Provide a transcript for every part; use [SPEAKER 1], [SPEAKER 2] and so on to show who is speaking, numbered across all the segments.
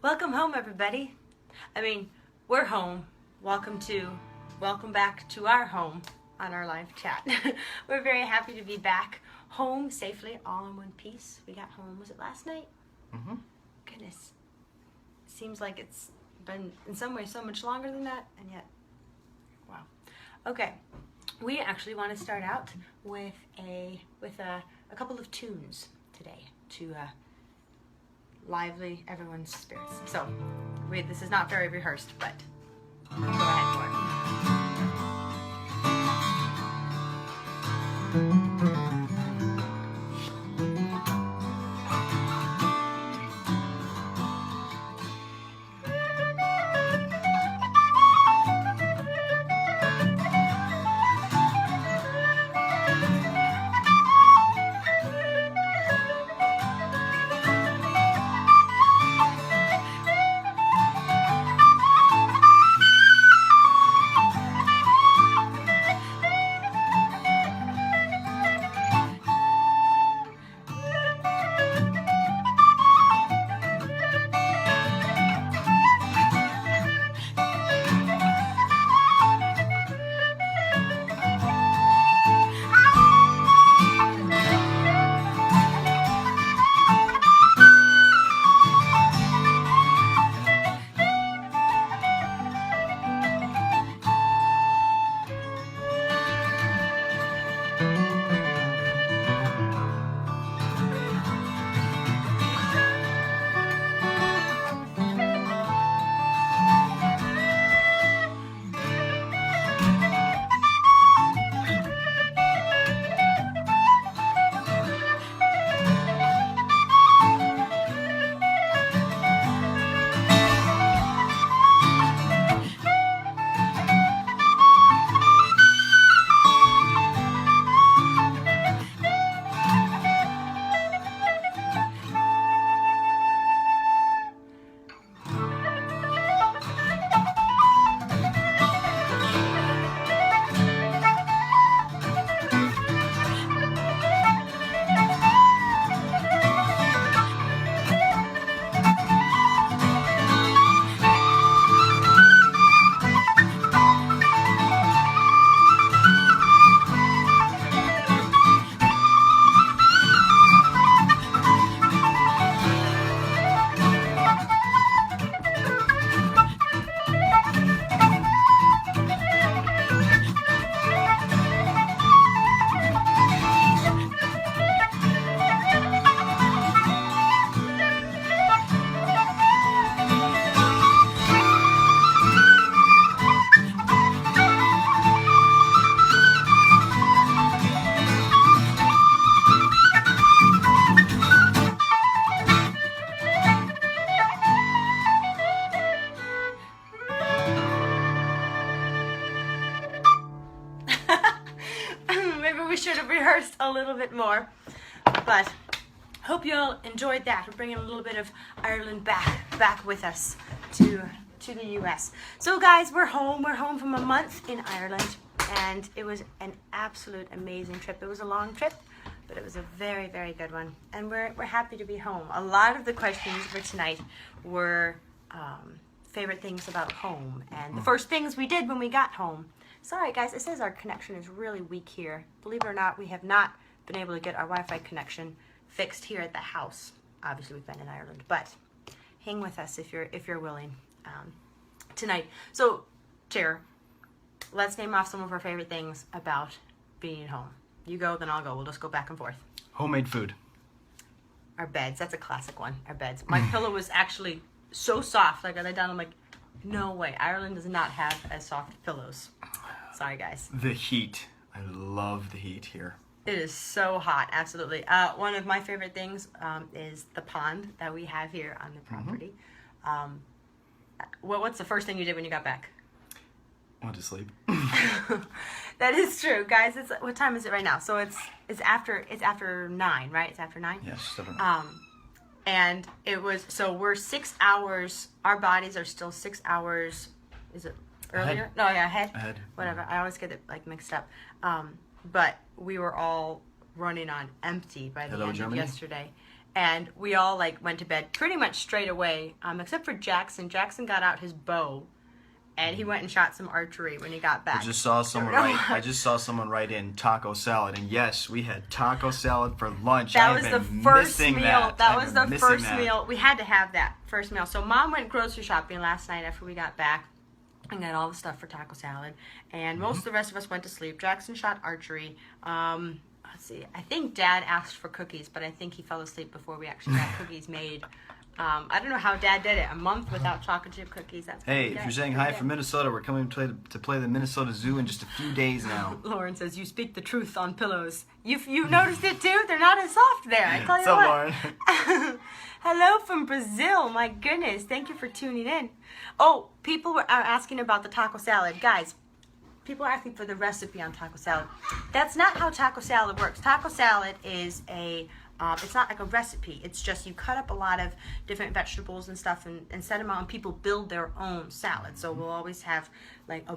[SPEAKER 1] Welcome home, everybody. I mean, we're home. Welcome back to our home on our live chat. We're very happy to be back home safely, all in one piece. We got home, was it last night?
[SPEAKER 2] Mm-hmm.
[SPEAKER 1] Goodness. Seems like it's been in some ways so much longer than that, and yet, wow. Okay, we actually want to start out with a couple of tunes today to lively everyone's spirits. So, this is not very rehearsed, but go ahead for it. Maybe we should have rehearsed a little bit more, but hope you all enjoyed that. We're bringing a little bit of Ireland back with us to the U.S. So guys, we're home from a month in Ireland, and it was an absolute amazing trip. It was a long trip, but it was a very, very good one, and we're happy to be home. A lot of the questions for tonight were favorite things about home, and the first things we did when we got home. Sorry guys, it says our connection is really weak here. Believe it or not, we have not been able to get our Wi-Fi connection fixed here at the house. Obviously we've been in Ireland, but hang with us if you're willing tonight. So, Chair, let's name off some of our favorite things about being home. You go, then I'll go. We'll just go back and forth.
[SPEAKER 2] Homemade food.
[SPEAKER 1] Our beds, that's a classic one. Our beds. My pillow was actually so soft. Like I laid down, I'm like, no way. Ireland does not have as soft pillows. Sorry, guys.
[SPEAKER 2] The heat. I love the heat here.
[SPEAKER 1] It is so hot, absolutely. One of my favorite things is the pond that we have here on the property. What's the first thing you did when you got back?
[SPEAKER 2] Went to sleep.
[SPEAKER 1] That is true, guys. What time is it right now? So it's after 9, right? It's after 9.
[SPEAKER 2] Yes, 7.
[SPEAKER 1] And it was, so we're 6 hours. Our bodies are still 6 hours. Is it earlier?
[SPEAKER 2] Ahead.
[SPEAKER 1] No, yeah, ahead.
[SPEAKER 2] Ahead.
[SPEAKER 1] Whatever. I always get it like mixed up. But we were all running on empty by the end
[SPEAKER 2] Germany.
[SPEAKER 1] of yesterday. and we all like went to bed pretty much straight away, except for Jackson. Jackson got out his bow, and he went and shot some archery when he got back.
[SPEAKER 2] I just saw someone write in taco salad, and yes, we had taco salad for lunch.
[SPEAKER 1] That
[SPEAKER 2] I've
[SPEAKER 1] was the
[SPEAKER 2] been
[SPEAKER 1] first
[SPEAKER 2] missing
[SPEAKER 1] meal.
[SPEAKER 2] That
[SPEAKER 1] Was
[SPEAKER 2] I've
[SPEAKER 1] the
[SPEAKER 2] been missing
[SPEAKER 1] first
[SPEAKER 2] that.
[SPEAKER 1] meal. We had to have that first meal. So Mom went grocery shopping last night after we got back and got all the stuff for taco salad. And most of the rest of us went to sleep. Jackson shot archery. Let's see. I think Dad asked for cookies, but I think he fell asleep before we actually got cookies made. I don't know how Dad did it. A month without chocolate chip cookies. That's
[SPEAKER 2] Hey,
[SPEAKER 1] pretty
[SPEAKER 2] if
[SPEAKER 1] good.
[SPEAKER 2] you're saying hi from Minnesota, we're coming to play the Minnesota Zoo in just a few days now.
[SPEAKER 1] Lauren says, you speak the truth on pillows. You've noticed it too? They're not as soft there. I tell you
[SPEAKER 2] What's up,
[SPEAKER 1] what.
[SPEAKER 2] Lauren?
[SPEAKER 1] Hello from Brazil. My goodness. Thank you for tuning in. Oh, people are asking about the taco salad. Guys, people are asking for the recipe on taco salad. That's not how taco salad works. Taco salad is it's not like a recipe. It's just you cut up a lot of different vegetables and stuff and set them out, and people build their own salad. So we'll always have like a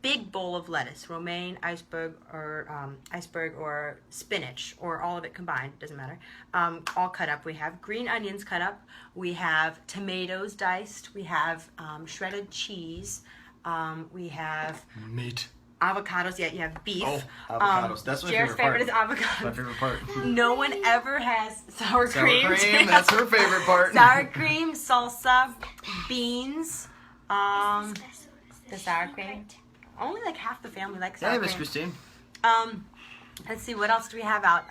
[SPEAKER 1] big bowl of lettuce, romaine, iceberg, or spinach, or all of it combined, doesn't matter, all cut up. We have green onions cut up. We have tomatoes diced. We have shredded cheese. We have
[SPEAKER 2] Meat.
[SPEAKER 1] avocados. Yeah, you have beef.
[SPEAKER 2] Oh, avocados. That's my
[SPEAKER 1] Jared's
[SPEAKER 2] favorite part.
[SPEAKER 1] is avocado.
[SPEAKER 2] My favorite part.
[SPEAKER 1] No one ever has sour cream.
[SPEAKER 2] Sour cream, that's her favorite part.
[SPEAKER 1] Sour cream, salsa, beans, the sour cream. Only like half the family likes sour
[SPEAKER 2] Hey,
[SPEAKER 1] cream.
[SPEAKER 2] Miss Christine.
[SPEAKER 1] Let's see, what else do we have out?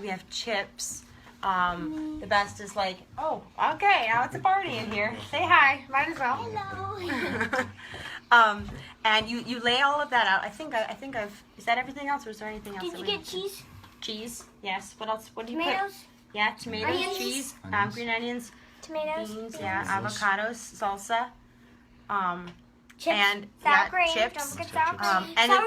[SPEAKER 1] We have chips. The best is like, oh, okay, now it's a party in here. Say hi, might as well.
[SPEAKER 3] Hello.
[SPEAKER 1] And you lay all of that out. I think I've. Is that everything else, or is there anything else?
[SPEAKER 3] Did
[SPEAKER 1] that
[SPEAKER 3] you
[SPEAKER 1] we-
[SPEAKER 3] get cheese?
[SPEAKER 1] cheese? Yes. What else? What do you put?
[SPEAKER 3] Tomatoes?
[SPEAKER 1] Yeah, tomatoes,
[SPEAKER 3] Onions?
[SPEAKER 1] cheese,
[SPEAKER 2] Onions.
[SPEAKER 1] green onions,
[SPEAKER 3] Tomatoes?
[SPEAKER 1] beans, yeah,
[SPEAKER 2] Onions.
[SPEAKER 1] avocados, salsa,
[SPEAKER 3] Chips?
[SPEAKER 1] and
[SPEAKER 3] Sour
[SPEAKER 1] yeah,
[SPEAKER 3] cream.
[SPEAKER 1] chips.
[SPEAKER 3] Don't forget sour cream.
[SPEAKER 1] And
[SPEAKER 3] sour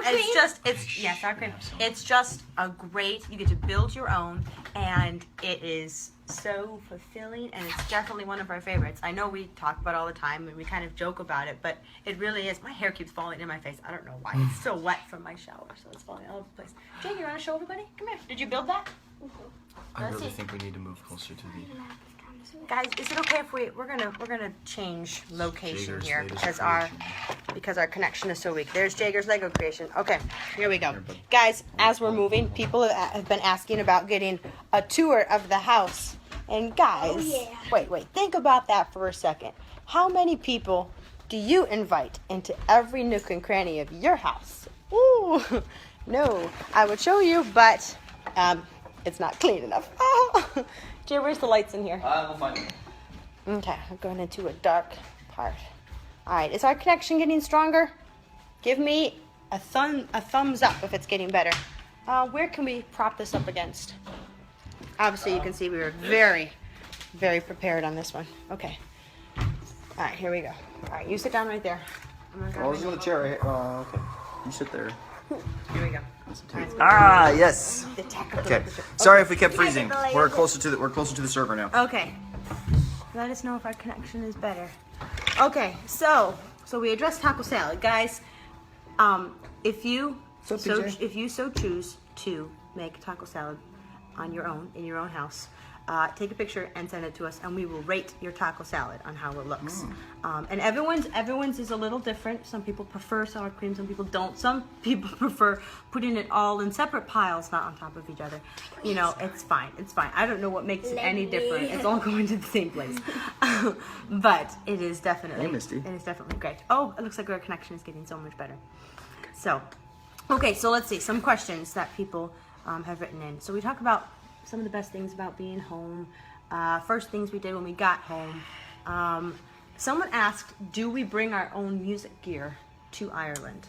[SPEAKER 1] it's yeah, sour cream. It's just a great. You get to build your own, and it is so fulfilling, and it's definitely one of our favorites. I know we talk about it all the time, and we kind of joke about it, but it really is. My hair keeps falling in my face. I don't know why. It's still wet from my shower, so it's falling all over the place. Jake, you want to show everybody? Come here. Did you build that?
[SPEAKER 2] I
[SPEAKER 1] Let's
[SPEAKER 2] really
[SPEAKER 1] see.
[SPEAKER 2] think we need to move closer to the
[SPEAKER 1] Guys, is it okay if we're gonna change location
[SPEAKER 2] Jager's
[SPEAKER 1] here
[SPEAKER 2] latest
[SPEAKER 1] because our connection is so weak. There's Jager's Lego creation. Okay, here we go.
[SPEAKER 2] Here, bud.
[SPEAKER 1] Guys, as we're moving, people have been asking about getting a tour of the house. And guys,
[SPEAKER 3] yeah.
[SPEAKER 1] wait, think about that for a second. How many people do you invite into every nook and cranny of your house? Ooh, no, I would show you, but it's not clean enough. Jay, where's the lights in here?
[SPEAKER 2] We'll find it.
[SPEAKER 1] Okay, I'm going into a dark part. All right, is our connection getting stronger? Give me a thumbs up if it's getting better. Where can we prop this up against? Obviously, you can see we were very, very prepared on this one. Okay. All right, here we go. All right, you sit down right there. I'm gonna grab
[SPEAKER 2] I was in the chair right here. Oh, okay. You sit there.
[SPEAKER 1] Here we go. All right,
[SPEAKER 2] Ah, yes.
[SPEAKER 1] the tech of
[SPEAKER 2] Okay.
[SPEAKER 1] the-
[SPEAKER 2] Sorry if we kept freezing. We're closer to the server now.
[SPEAKER 1] Okay. Let us know if our connection is better. Okay, so we addressed taco salad, guys. If you if you so choose to make taco salad on your own in your own house, take a picture and send it to us, and we will rate your taco salad on how it looks. And everyone's is a little different. Some people prefer sour cream, some people don't. Some people prefer putting it all in separate piles, not on top of each other. You know, it's fine. It's fine. I don't know what makes it any different. It's all going to the same place. But it is definitely
[SPEAKER 2] Hey, Misty.
[SPEAKER 1] it is definitely great. Oh, it looks like our connection is getting so much better. So, okay, so let's see some questions that people have written in. So we talk about some of the best things about being home. First things we did when we got home. Someone asked, do we bring our own music gear to Ireland?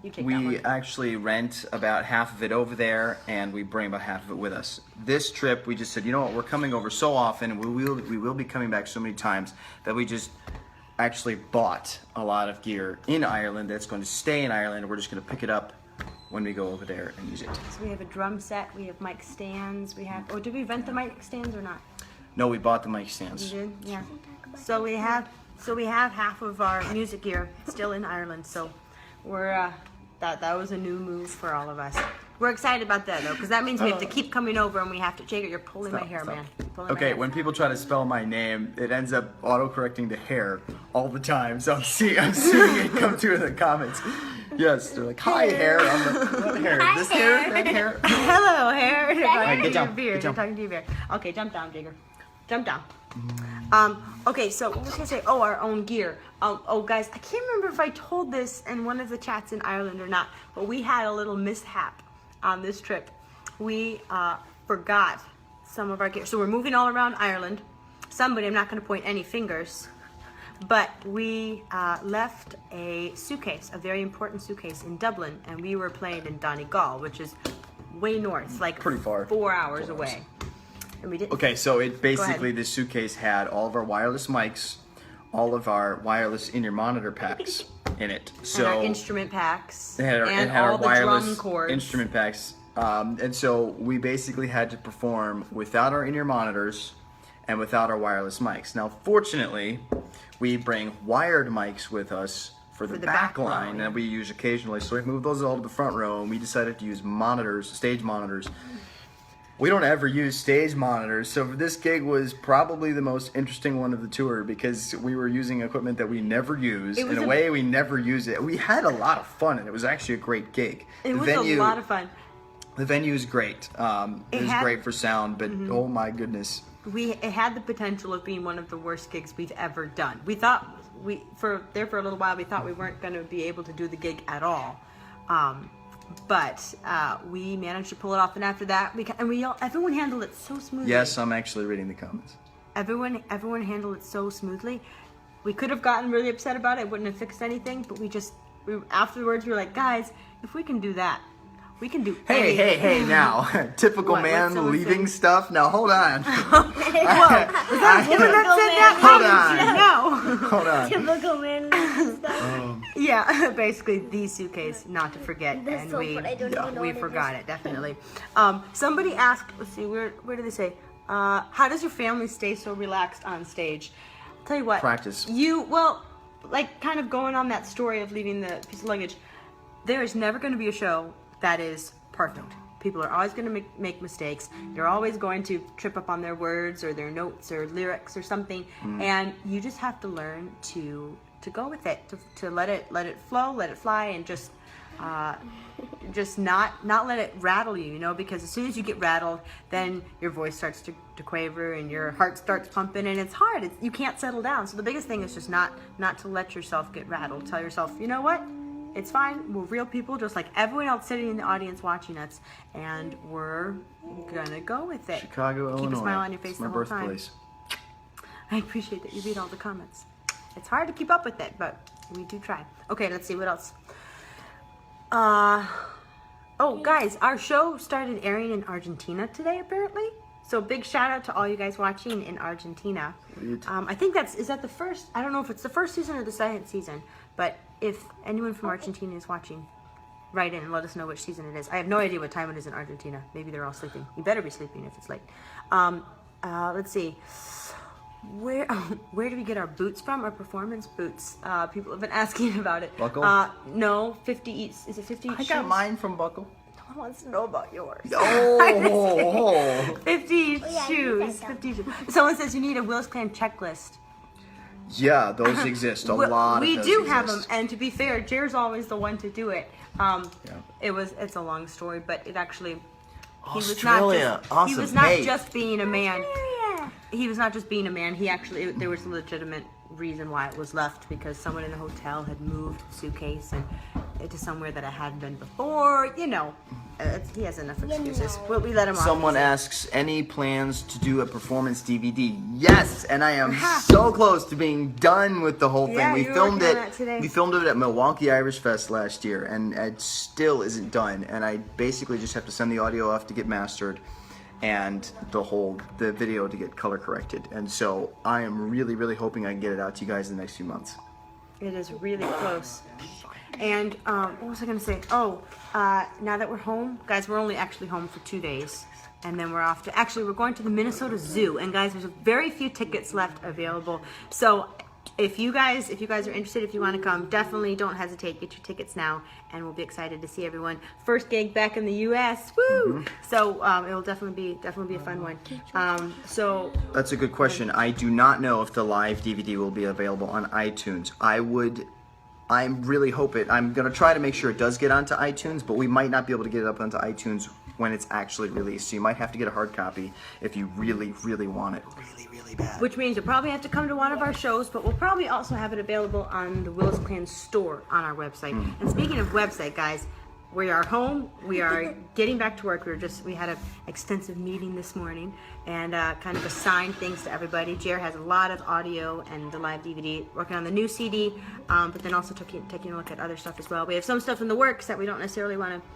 [SPEAKER 1] You take that
[SPEAKER 2] We
[SPEAKER 1] one.
[SPEAKER 2] actually rent about half of it over there, and we bring about half of it with us. This trip, we just said, you know what, we're coming over so often, and we will be coming back so many times that we just actually bought a lot of gear in Ireland that's going to stay in Ireland. We're just going to pick it up when we go over there and use it.
[SPEAKER 1] So we have a drum set, we have mic stands, we have, or did we rent the mic stands or not?
[SPEAKER 2] No, we bought the mic
[SPEAKER 1] You
[SPEAKER 2] stands.
[SPEAKER 1] did? Yeah. So we have half of our music gear still in Ireland. So we're that was a new move for all of us. We're excited about that though, because that means we have to keep coming over and we have to. Jager, you're pulling my hair, man. You're pulling my
[SPEAKER 2] Okay,
[SPEAKER 1] hair.
[SPEAKER 2] when people try to spell my name, it ends up auto-correcting to hair all the time. So I'm seeing it come through in the comments. Yes, they're like, hi, hair. I'm like, what hair?
[SPEAKER 3] Hi,
[SPEAKER 2] This hair?
[SPEAKER 3] hair.
[SPEAKER 2] That hair?
[SPEAKER 1] Hello, hair. They're talking
[SPEAKER 2] get
[SPEAKER 1] to
[SPEAKER 2] down,
[SPEAKER 1] your beard.
[SPEAKER 2] get down.
[SPEAKER 1] They're talking to your beard. Okay, jump down, Jager. Jump down. Okay, so what was I gonna say? Oh, our own gear. Oh, guys, I can't remember if I told this in one of the chats in Ireland or not, but we had a little mishap on this trip. We forgot some of our gear. So we're moving all around Ireland. Somebody, I'm not going to point any fingers, but we left a suitcase, a very important suitcase in Dublin, and we were playing in Donegal, which is way north, like
[SPEAKER 2] Pretty far.
[SPEAKER 1] 4 hours away. And we didn't.
[SPEAKER 2] Okay, so it basically,
[SPEAKER 1] ahead.
[SPEAKER 2] this suitcase had all of our wireless mics, all of our wireless in-ear monitor packs in it. So
[SPEAKER 1] And our instrument packs.
[SPEAKER 2] It had our,
[SPEAKER 1] and
[SPEAKER 2] it had
[SPEAKER 1] all
[SPEAKER 2] our
[SPEAKER 1] the
[SPEAKER 2] wireless
[SPEAKER 1] drum cords.
[SPEAKER 2] instrument packs. And so we basically had to perform without our in-ear monitors and without our wireless mics. Now, fortunately, we bring wired mics with us for the
[SPEAKER 1] the
[SPEAKER 2] back
[SPEAKER 1] back
[SPEAKER 2] line
[SPEAKER 1] line.
[SPEAKER 2] that we use occasionally. So we moved those all to the front row, and we decided to use monitors, stage monitors. We don't ever use stage monitors, so this gig was probably the most interesting one of the tour because we were using equipment that we never use.
[SPEAKER 1] It was
[SPEAKER 2] In a way, we never use it. We had a lot of fun, and it was actually a great gig.
[SPEAKER 1] It
[SPEAKER 2] The
[SPEAKER 1] was
[SPEAKER 2] venue-
[SPEAKER 1] a lot of fun.
[SPEAKER 2] The venue is great. It was
[SPEAKER 1] had-
[SPEAKER 2] great for sound, but oh my goodness.
[SPEAKER 1] It had the potential of being one of the worst gigs we've ever done. We thought for a little while we thought we weren't going to be able to do the gig at all, but we managed to pull it off. And after that, everyone handled it so smoothly.
[SPEAKER 2] Yes, I'm actually reading the comments.
[SPEAKER 1] Everyone handled it so smoothly. We could have gotten really upset about it. It wouldn't have fixed anything. But afterwards we were like, guys, if we can do that, we can do
[SPEAKER 2] Hey,
[SPEAKER 1] anything.
[SPEAKER 2] hey, now. Typical
[SPEAKER 1] What, what's
[SPEAKER 2] man
[SPEAKER 1] someone
[SPEAKER 2] leaving
[SPEAKER 1] saying?
[SPEAKER 2] stuff. Now, hold on.
[SPEAKER 1] Whoa, was that him that said that?
[SPEAKER 2] Hold on.
[SPEAKER 1] No.
[SPEAKER 2] Hold on.
[SPEAKER 3] Typical man stuff.
[SPEAKER 1] Yeah, basically the suitcase, not to forget,
[SPEAKER 3] This
[SPEAKER 1] and
[SPEAKER 3] soap,
[SPEAKER 1] we
[SPEAKER 3] but I don't even know
[SPEAKER 1] we
[SPEAKER 3] what it
[SPEAKER 1] forgot
[SPEAKER 3] is.
[SPEAKER 1] it definitely. Somebody asked, let's see, where did they say? How does your family stay so relaxed on stage? I'll tell you what.
[SPEAKER 2] Practice.
[SPEAKER 1] Like kind of going on that story of leaving the piece of luggage. There is never going to be a show that is perfect. People are always going to make mistakes. They're always going to trip up on their words or their notes or lyrics or something, and you just have to learn to go with it, to let it flow, let it fly, and just not let it rattle you, because as soon as you get rattled, then your voice starts to quaver and your heart starts pumping, and it's hard. You can't settle down. So the biggest thing is just not to let yourself get rattled. Tell yourself, you know what? It's fine. We're real people, just like everyone else sitting in the audience watching us, and we're gonna go with it.
[SPEAKER 2] Chicago,
[SPEAKER 1] Keep
[SPEAKER 2] Illinois.
[SPEAKER 1] a smile on your face
[SPEAKER 2] It's
[SPEAKER 1] the
[SPEAKER 2] my
[SPEAKER 1] whole time.
[SPEAKER 2] birthplace.
[SPEAKER 1] I appreciate that you read all the comments. It's hard to keep up with it, but we do try. Okay, let's see what else. Guys, our show started airing in Argentina today, apparently. So big shout out to all you guys watching in Argentina. I think is that the first? I don't know if it's the first season or the second season, but if anyone from Argentina is watching, write in and let us know which season it is. I have no idea what time it is in Argentina. Maybe they're all sleeping. You better be sleeping if it's late. Let's see. Where do we get our boots from? Our performance boots. People have been asking about it.
[SPEAKER 2] Buckle?
[SPEAKER 1] No, 50 each. Is it 50 each?
[SPEAKER 2] I got mine from Buckle.
[SPEAKER 1] No one wants to know about yours.
[SPEAKER 2] Oh,
[SPEAKER 1] 50
[SPEAKER 3] yeah, you
[SPEAKER 1] shoes.
[SPEAKER 3] said
[SPEAKER 1] 50 shoes. Someone says you need a Willis Clan checklist.
[SPEAKER 2] yeah, those exist. A lot
[SPEAKER 1] We
[SPEAKER 2] of those
[SPEAKER 1] do have them,
[SPEAKER 2] exist.
[SPEAKER 1] and to be fair, Jer's always the one to do it. It's a long story, but it actually
[SPEAKER 2] Australia,
[SPEAKER 1] he
[SPEAKER 2] awesome.
[SPEAKER 1] was not
[SPEAKER 2] Hey.
[SPEAKER 1] just being a man.
[SPEAKER 3] Yeah.
[SPEAKER 1] He was not just being a man. There was a legitimate reason why it was left, because someone in the hotel had moved the suitcase to somewhere that it hadn't been before. He has enough excuses.
[SPEAKER 3] know.
[SPEAKER 1] We let him off.
[SPEAKER 2] Someone asks, any plans to do a performance DVD? Yes, and I am so close to being done with the whole thing.
[SPEAKER 1] Yeah,
[SPEAKER 2] We
[SPEAKER 1] you were
[SPEAKER 2] filmed
[SPEAKER 1] working
[SPEAKER 2] it.
[SPEAKER 1] on that today.
[SPEAKER 2] We filmed it at Milwaukee Irish Fest last year, and it still isn't done. And I basically just have to send the audio off to get mastered, and the video to get color corrected. And so I am really, really hoping I can get it out to you guys in the next few months.
[SPEAKER 1] It is really close. And what was I going to say? Now that we're home, guys, we're only actually home for 2 days. And then we're going to the Minnesota Zoo. And guys, there's very few tickets left available. So if you guys are interested, if you want to come, definitely don't hesitate. Get your tickets now, and we'll be excited to see everyone. First gig back in the U.S. Woo! So it will definitely be a fun one. So
[SPEAKER 2] That's a good question. I do not know if the live DVD will be available on iTunes. I really hope it. I'm going to try to make sure it does get onto iTunes, but we might not be able to get it up onto iTunes when it's actually released. So you might have to get a hard copy if you really, really want it. Really, really bad.
[SPEAKER 1] which means you'll probably have to come to one of our shows, but we'll probably also have it available on the Willis Clan store on our website. And speaking of website, guys, we are home. We are getting back to work. We had an extensive meeting this morning and kind of assigned things to everybody. Jer has a lot of audio and the live DVD, working on the new CD, but then also taking a look at other stuff as well. We have some stuff in the works that we don't necessarily want to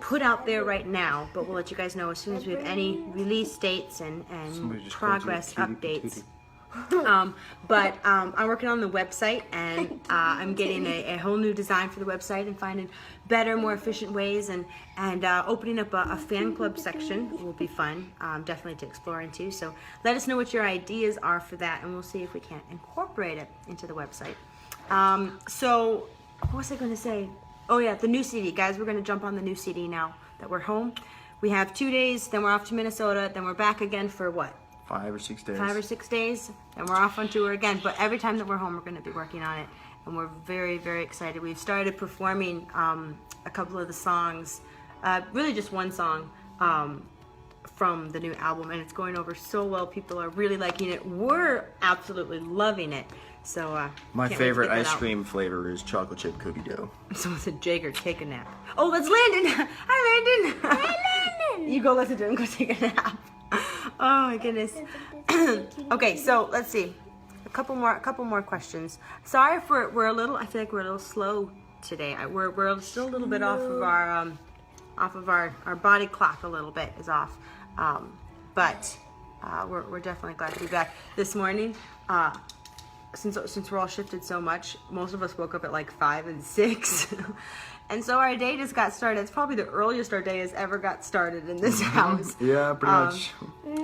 [SPEAKER 1] put out there right now, but we'll let you guys know as soon as we have any release dates and progress updates. But I'm working on the website, and I'm getting a whole new design for the website and finding better, more efficient ways, and opening up a fan club section will be fun, definitely to explore into. So let us know what your ideas are for that, and we'll see if we can incorporate it into the website. So what was I going to say? Oh yeah, the new CD, guys. We're going to jump on the new CD now that we're home. We have 2 days, then we're off to Minnesota, then we're back again for what?
[SPEAKER 2] 5 or 6 days.
[SPEAKER 1] 5 or 6 days, and we're off on tour again. But every time that we're home, we're going to be working on it, and we're very, very excited. We've started performing a couple of the songs, really just one song from the new album, and it's going over so well. People are really liking it. We're absolutely loving it. So
[SPEAKER 2] My
[SPEAKER 1] can't wait to
[SPEAKER 2] favorite
[SPEAKER 1] get that
[SPEAKER 2] ice
[SPEAKER 1] out.
[SPEAKER 2] cream flavor is chocolate chip cookie dough.
[SPEAKER 1] Someone said, Jager, take a nap. Oh, that's Landon. Hi, Landon.
[SPEAKER 3] Hi, Landon.
[SPEAKER 1] You go listen to him. Go take a nap. Oh my goodness. Okay, so let's see. A couple more questions. Sorry if we're a little. I feel like we're a little slow today. We're still a little bit off of our body clock. A little bit is off, but we're definitely glad to be back this morning. Since we're all shifted so much, most of us woke up at like 5 and 6. And so our day just got started. It's probably the earliest our day has ever got started in this house.
[SPEAKER 2] Yeah, pretty much.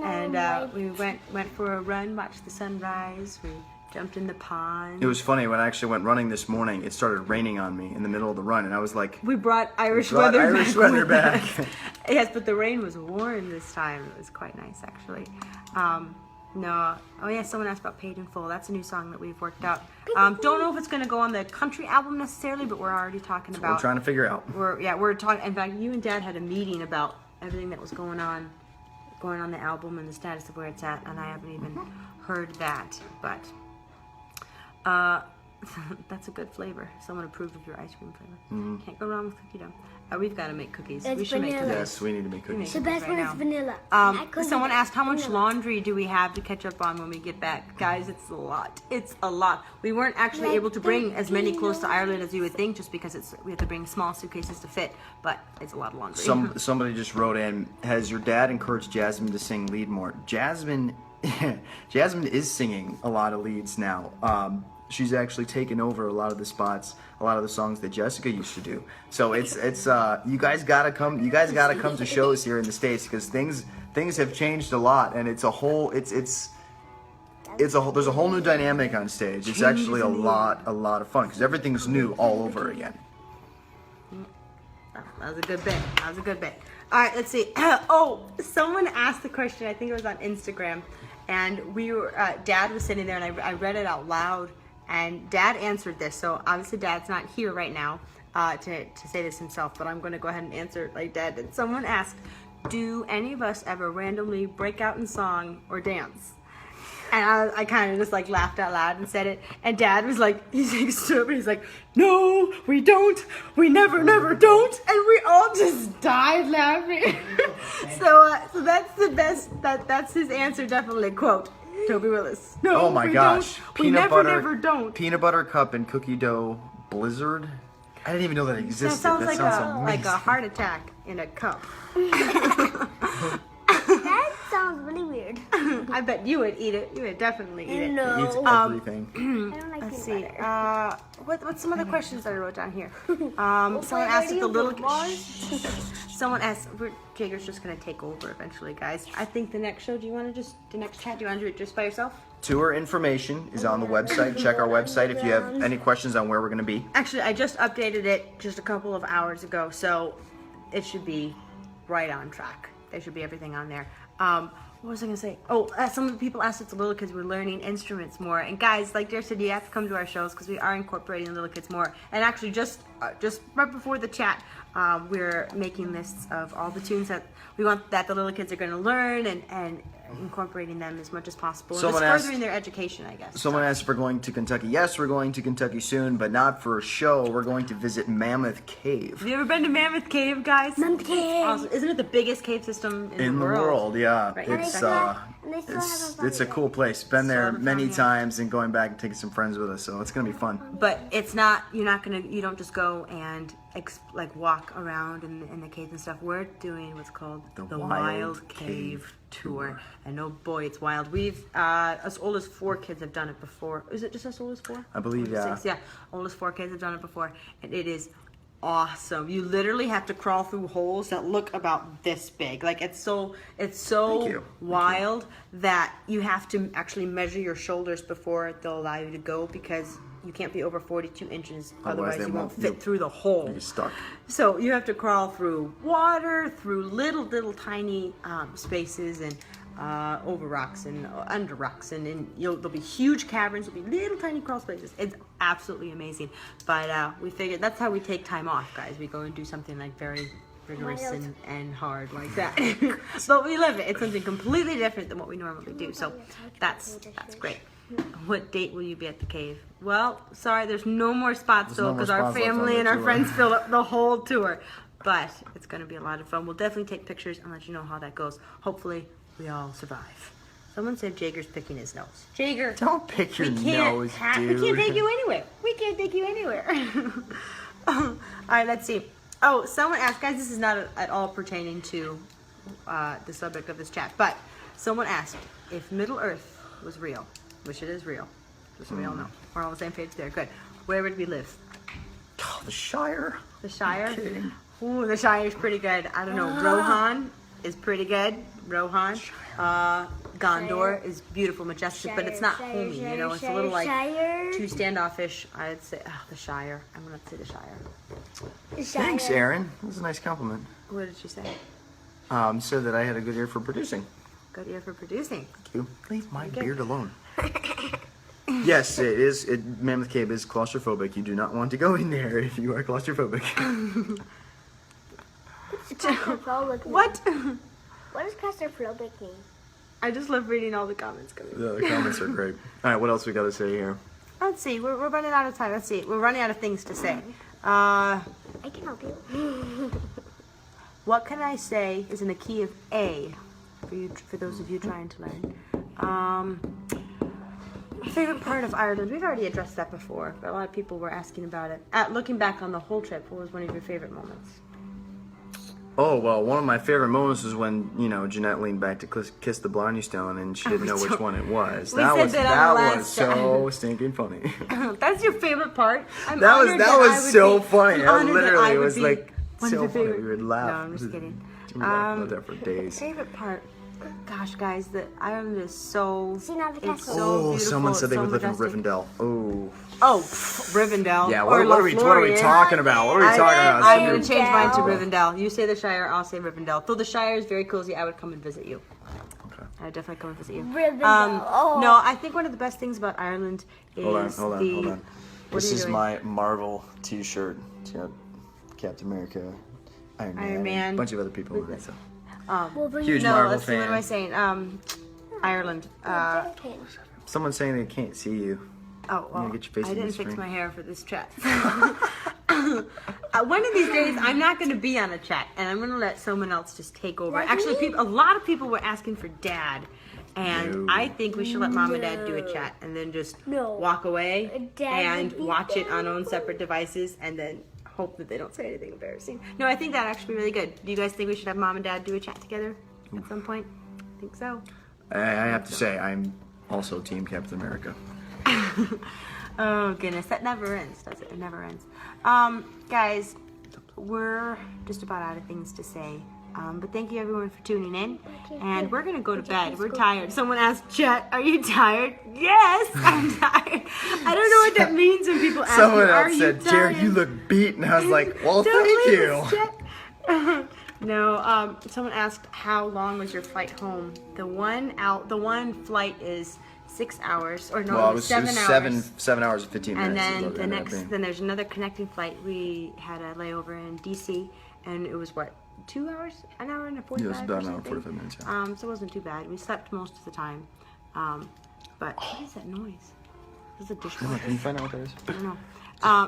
[SPEAKER 1] And we went for a run, watched the sunrise. We jumped in the pond.
[SPEAKER 2] It was funny when I actually went running this morning. It started raining on me in the middle of the run, and I was like,
[SPEAKER 1] We brought Irish
[SPEAKER 2] brought
[SPEAKER 1] weather
[SPEAKER 2] Irish
[SPEAKER 1] back.
[SPEAKER 2] weather
[SPEAKER 1] with
[SPEAKER 2] back.
[SPEAKER 1] us. Yes, but the rain was warm this time. It was quite nice, actually. No. Oh yeah, someone asked about Paid in Full. That's a new song that we've worked out. Don't know if it's going to go on the country album necessarily, but we're already talking about.
[SPEAKER 2] we're trying to figure out.
[SPEAKER 1] We're talking. In fact, you and Dad had a meeting about everything that was going on the album and the status of where it's at, and I haven't even heard that. But that's a good flavor. Someone approved of your ice cream flavor. Can't go wrong with cookie dough. We've got to make cookies.
[SPEAKER 3] It's
[SPEAKER 1] We should make
[SPEAKER 3] vanilla.
[SPEAKER 1] cookies.
[SPEAKER 2] Yes, we need to make cookies.
[SPEAKER 3] The best
[SPEAKER 1] right
[SPEAKER 3] one
[SPEAKER 1] now.
[SPEAKER 3] is vanilla.
[SPEAKER 1] Someone asked how much laundry do we have to catch up on when we get back. Guys, it's a lot. It's a lot. We weren't actually able to bring as many clothes to Ireland as you would think, just because we have to bring small suitcases to fit, but it's a lot of laundry.
[SPEAKER 2] Somebody just wrote in, has your dad encouraged Jasmine to sing lead more? Jasmine is singing a lot of leads now. She's actually taken over a lot of the spots, a lot of the songs that Jessica used to do. So it's you guys gotta come to shows here in the States, because things have changed a lot, and it's a whole there's a whole new dynamic on stage. It's actually a lot of fun because everything's new all over again.
[SPEAKER 1] That was a good bit. All right, let's see. Oh, someone asked the question. I think it was on Instagram, and Dad was sitting there, and I read it out loud, and Dad answered this. So obviously, Dad's not here right now to say this himself, but I'm going to go ahead and answer it like Dad did. Someone asked, "Do any of us ever randomly break out in song or dance?" And I kind of just like laughed out loud and said it. And Dad was like, stood up and he's like, "No, we don't. We never don't." And we all just died laughing. So that's the best. That's his answer, definitely. Quote, Toby Willis. "No,
[SPEAKER 2] Oh my
[SPEAKER 1] we
[SPEAKER 2] gosh.
[SPEAKER 1] don't. We never don't."
[SPEAKER 2] Peanut butter cup and cookie dough blizzard. I didn't even know that
[SPEAKER 1] That
[SPEAKER 2] existed.
[SPEAKER 1] sounds
[SPEAKER 2] That
[SPEAKER 1] like
[SPEAKER 2] sounds
[SPEAKER 1] like
[SPEAKER 2] amazing.
[SPEAKER 1] a heart attack in a cup.
[SPEAKER 3] That sounds really weird.
[SPEAKER 1] I bet you would eat it. You would definitely eat it.
[SPEAKER 3] No.
[SPEAKER 2] Eats everything.
[SPEAKER 3] I don't like
[SPEAKER 1] Let's
[SPEAKER 3] peanut
[SPEAKER 1] see.
[SPEAKER 3] butter.
[SPEAKER 1] What's some other questions that I wrote down here? Someone asked if the little. Someone asked. Jager's just gonna take over eventually, guys. I think the next show. Do you want to do it just by yourself?
[SPEAKER 2] tour information is on the website. Check our website if you have any questions on where we're going to be.
[SPEAKER 1] Actually, I just updated it just a couple of hours ago, so it should be right on track. There should be everything on there. What was I gonna say? Oh, some of the people asked us the little kids were learning instruments more. And guys, like Dare said, you have to come to our shows because we are incorporating the little kids more. And actually, just right before the chat, we're making lists of all the tunes that we want that the little kids are going to learn and incorporating them as much as possible. And
[SPEAKER 2] Someone
[SPEAKER 1] just
[SPEAKER 2] asked-
[SPEAKER 1] furthering their education, I guess.
[SPEAKER 2] Someone asked if we're going to Kentucky. Yes, we're going to Kentucky soon, but not for a show. We're going to visit Mammoth Cave.
[SPEAKER 1] Have you ever been to Mammoth Cave, guys?
[SPEAKER 3] Mammoth Cave.
[SPEAKER 1] Awesome. Isn't it the biggest cave system
[SPEAKER 2] In the world, yeah.
[SPEAKER 1] Right.
[SPEAKER 2] It's
[SPEAKER 3] And they still
[SPEAKER 2] it's
[SPEAKER 3] haven't
[SPEAKER 2] it's a
[SPEAKER 3] found it.
[SPEAKER 2] cool place. Been there
[SPEAKER 1] Still haven't
[SPEAKER 2] many
[SPEAKER 1] found it.
[SPEAKER 2] times and going back and taking some friends with us, so it's gonna be fun.
[SPEAKER 1] But it's not. You don't just go and like walk around in the caves and stuff. We're doing what's called the Wild Cave Tour, and oh boy, it's wild. We've as old as 4 kids have done it before. Is it just as old as 4?
[SPEAKER 2] I believe,
[SPEAKER 1] Or
[SPEAKER 2] yeah.
[SPEAKER 1] 6? Yeah, oldest 4 kids have done it before, and it is awesome. You literally have to crawl through holes that look about this big. Like it's so
[SPEAKER 2] Thank you.
[SPEAKER 1] wild that you have to actually measure your shoulders before they'll allow you to go because you can't be over 42 inches. Otherwise
[SPEAKER 2] they
[SPEAKER 1] you won't
[SPEAKER 2] won't-
[SPEAKER 1] fit through the hole.
[SPEAKER 2] You're stuck.
[SPEAKER 1] So you have to crawl through water, through little tiny spaces and over rocks and under rocks, and there'll be huge caverns, there'll be little tiny crawl spaces. It's absolutely amazing. But we figured that's how we take time off, guys. We go and do something like very rigorous
[SPEAKER 3] Wild.
[SPEAKER 1] and hard like that. But we love it. It's something completely different than what we normally do. So that's great. What date will you be at the cave? Well, sorry, there's no more spots
[SPEAKER 2] There's
[SPEAKER 1] though
[SPEAKER 2] no more
[SPEAKER 1] because our
[SPEAKER 2] spots left on
[SPEAKER 1] family
[SPEAKER 2] the
[SPEAKER 1] and our
[SPEAKER 2] tour.
[SPEAKER 1] friends fill up the whole tour. But it's going to be a lot of fun. We'll definitely take pictures and let you know how that goes. Hopefully, we all survive. Someone said Jager's picking his nose. Jager,
[SPEAKER 2] Don't pick your
[SPEAKER 1] we can't
[SPEAKER 2] nose,
[SPEAKER 1] We
[SPEAKER 2] dude.
[SPEAKER 1] can't take you anywhere. We can't take you anywhere. All right, let's see. Oh, someone asked, guys, this is not at all pertaining to the subject of this chat, but someone asked if Middle Earth was real, which it is real, just so we all know. We're all on the same page there. Good. Where would we live?
[SPEAKER 2] Oh, the Shire.
[SPEAKER 1] The Shire?
[SPEAKER 2] kidding.
[SPEAKER 1] Ooh, the Shire is pretty good. I don't know. Rohan is pretty good. Rohan. Gondor is beautiful, majestic, but it's not homey. You know, it's a little like too standoffish. I'd say the Shire. I'm gonna say the Shire.
[SPEAKER 2] Thanks, Aaron. That was a nice compliment.
[SPEAKER 1] What did she say?
[SPEAKER 2] Said that I had a good ear for producing.
[SPEAKER 1] Good ear for producing.
[SPEAKER 2] Thank you. Leave my beard alone. Yes, it is. Mammoth Cave is claustrophobic. You do not want to go in there if you are claustrophobic.
[SPEAKER 3] Claustrophobic mean?
[SPEAKER 1] What?
[SPEAKER 3] What does claustrophobic mean?
[SPEAKER 1] I just love reading all the comments coming.
[SPEAKER 2] The comments are great. All right, what else we got to say here?
[SPEAKER 1] Let's see. We're running out of time. Let's see. We're running out of things to say.
[SPEAKER 3] I can help you.
[SPEAKER 1] What can I say is in the key of A for those of you trying to learn? Favorite part of Ireland? We've already addressed that before, but a lot of people were asking about it. Looking back on the whole trip, what was one of your favorite moments?
[SPEAKER 2] Oh, well, one of my favorite moments was when, Jeanette leaned back to kiss the Blarney Stone and she didn't know which one it was.
[SPEAKER 1] We said that on the last
[SPEAKER 2] so stinking funny.
[SPEAKER 1] That's your favorite part? I'm
[SPEAKER 2] That
[SPEAKER 1] honored
[SPEAKER 2] was
[SPEAKER 1] I would
[SPEAKER 2] so
[SPEAKER 1] be-
[SPEAKER 2] funny.
[SPEAKER 1] I'm honored that
[SPEAKER 2] Literally,
[SPEAKER 1] I
[SPEAKER 2] it
[SPEAKER 1] would
[SPEAKER 2] was
[SPEAKER 1] be
[SPEAKER 2] like
[SPEAKER 1] one of
[SPEAKER 2] so
[SPEAKER 1] your
[SPEAKER 2] funny.
[SPEAKER 1] favorite-
[SPEAKER 2] We would laugh.
[SPEAKER 1] No, I'm just kidding.
[SPEAKER 2] We laughed about that for days.
[SPEAKER 1] Favorite part? Gosh, guys, the Ireland is so.
[SPEAKER 3] See, now the
[SPEAKER 1] It's
[SPEAKER 3] castle.
[SPEAKER 1] so
[SPEAKER 2] Oh,
[SPEAKER 1] beautiful.
[SPEAKER 2] someone said they
[SPEAKER 1] so
[SPEAKER 2] would live in
[SPEAKER 1] majestic.
[SPEAKER 2] Rivendell. Oh.
[SPEAKER 1] Oh, Rivendell.
[SPEAKER 2] Yeah,
[SPEAKER 1] or
[SPEAKER 2] what are we
[SPEAKER 1] Lothlorien.
[SPEAKER 2] talking about? What are we talking about?
[SPEAKER 1] I'm going to change mine to
[SPEAKER 3] Rivendell.
[SPEAKER 1] Rivendell. You say the Shire, I'll say Rivendell. Though the Shire is very cozy, I would come and visit you.
[SPEAKER 2] Okay.
[SPEAKER 1] I would definitely come and visit you.
[SPEAKER 3] Rivendell. Oh.
[SPEAKER 1] No, I think one of the best things about Ireland is
[SPEAKER 2] Hold on.
[SPEAKER 1] What
[SPEAKER 2] This
[SPEAKER 1] are you
[SPEAKER 2] is
[SPEAKER 1] doing?
[SPEAKER 2] my Marvel t-shirt. It's got Captain America, Iron Man,
[SPEAKER 1] Man.
[SPEAKER 2] a bunch of other people on it. So.
[SPEAKER 3] Wolverine.
[SPEAKER 2] Huge
[SPEAKER 1] No,
[SPEAKER 2] Marvel
[SPEAKER 1] let's see, what am I
[SPEAKER 2] fan.
[SPEAKER 1] saying? Ireland.
[SPEAKER 2] Someone's saying they can't see you.
[SPEAKER 1] Oh, well,
[SPEAKER 2] get your face
[SPEAKER 1] I
[SPEAKER 2] in
[SPEAKER 1] didn't
[SPEAKER 2] the
[SPEAKER 1] fix
[SPEAKER 2] screen.
[SPEAKER 1] my hair for this chat. One of these days, I'm not going to be on a chat, and I'm going to let someone else just take over. Actually, a lot of people were asking for Dad, and
[SPEAKER 2] No.
[SPEAKER 1] I think we should let Mom and Dad do a chat, and then just
[SPEAKER 3] No.
[SPEAKER 1] walk away
[SPEAKER 3] Dad
[SPEAKER 1] and
[SPEAKER 3] would be
[SPEAKER 1] watch it on
[SPEAKER 3] very
[SPEAKER 1] own separate devices, and then hope that they don't say anything embarrassing. No, I think that'd actually be really good. Do you guys think we should have Mom and Dad do a chat together at some point? I think so.
[SPEAKER 2] I have to say, I'm also Team Captain America.
[SPEAKER 1] Oh goodness, that never ends, does it? It never ends. Guys, we're just about out of things to say. But thank you everyone for tuning in, and we're gonna go to bed. We're tired. Someone asked Chet, "Are you tired?" Yes, I'm tired. I don't know what that means when people ask
[SPEAKER 2] Someone
[SPEAKER 1] you, "Are
[SPEAKER 2] else
[SPEAKER 1] you
[SPEAKER 2] said,
[SPEAKER 1] tired?"
[SPEAKER 2] "Jared, you look beat," and I was like, "Well,
[SPEAKER 1] Don't
[SPEAKER 2] thank
[SPEAKER 1] leave
[SPEAKER 2] you."
[SPEAKER 1] us, Chet. No, someone asked how long was your flight home. The one flight is 6 hours, or no,
[SPEAKER 2] Well,
[SPEAKER 1] it was 7 hours.
[SPEAKER 2] 7 hours and 15
[SPEAKER 1] And
[SPEAKER 2] minutes. is
[SPEAKER 1] then
[SPEAKER 2] what it
[SPEAKER 1] the
[SPEAKER 2] ended up
[SPEAKER 1] next,
[SPEAKER 2] being.
[SPEAKER 1] then there's another connecting flight. We had a layover in DC, and it was what, 2 hours, an hour and a 45.
[SPEAKER 2] Yeah, it was about
[SPEAKER 1] or
[SPEAKER 2] an hour and
[SPEAKER 1] something?
[SPEAKER 2] 45 minutes. Yeah.
[SPEAKER 1] So it wasn't too bad. We slept most of the time. But what is that noise? Is it a dishwasher?
[SPEAKER 2] Can you find out what that is?
[SPEAKER 1] I don't know.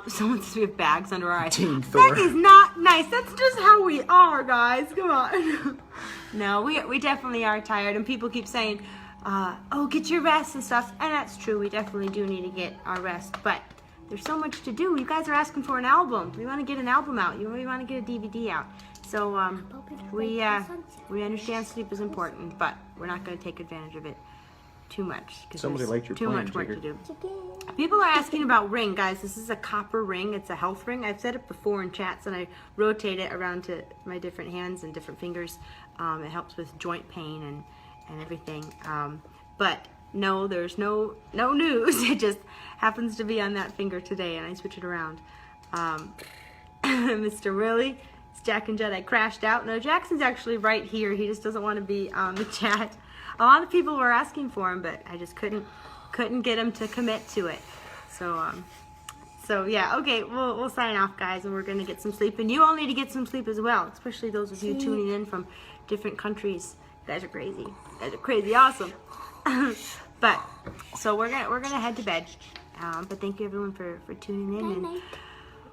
[SPEAKER 1] Someone says we have bags under our eyes.
[SPEAKER 2] Team Thor.
[SPEAKER 1] That is not nice. That's just how we are, guys. Come on. No, we definitely are tired, and people keep saying, "Oh, get your rest and stuff," and that's true. We definitely do need to get our rest, but there's so much to do. You guys are asking for an album. We want to get an album out. We want to get a DVD out. So we understand sleep is important, but we're not going to take advantage of it too much because
[SPEAKER 2] Somebody
[SPEAKER 1] there's
[SPEAKER 2] liked your
[SPEAKER 1] too
[SPEAKER 2] plan,
[SPEAKER 1] much work to
[SPEAKER 2] Jigger.
[SPEAKER 1] do. People are asking about ring, guys. This is a copper ring. It's a health ring. I've said it before in chats, and I rotate it around to my different hands and different fingers. It helps with joint pain and everything. But no, there's no news. It just happens to be on that finger today, and I switch it around. Mr. Willie, it's Jack and Jedi crashed out. No, Jackson's actually right here. He just doesn't want to be on the chat. A lot of people were asking for him, but I just couldn't get him to commit to it. So yeah, okay, we'll sign off, guys, and we're gonna get some sleep. And you all need to get some sleep as well, especially those of you tuning in from different countries. You guys are crazy. You guys are crazy awesome. But so we're gonna head to bed. But thank you everyone for tuning in, and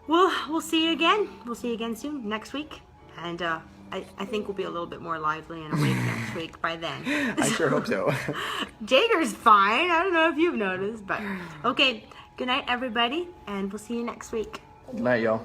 [SPEAKER 1] we'll see you again. We'll see you again soon next week, and I think we'll be a little bit more lively and awake next week by then.
[SPEAKER 2] I sure hope so.
[SPEAKER 1] Jager's fine. I don't know if you've noticed, but okay. Good night, everybody, and we'll see you next week.
[SPEAKER 2] Good night, y'all.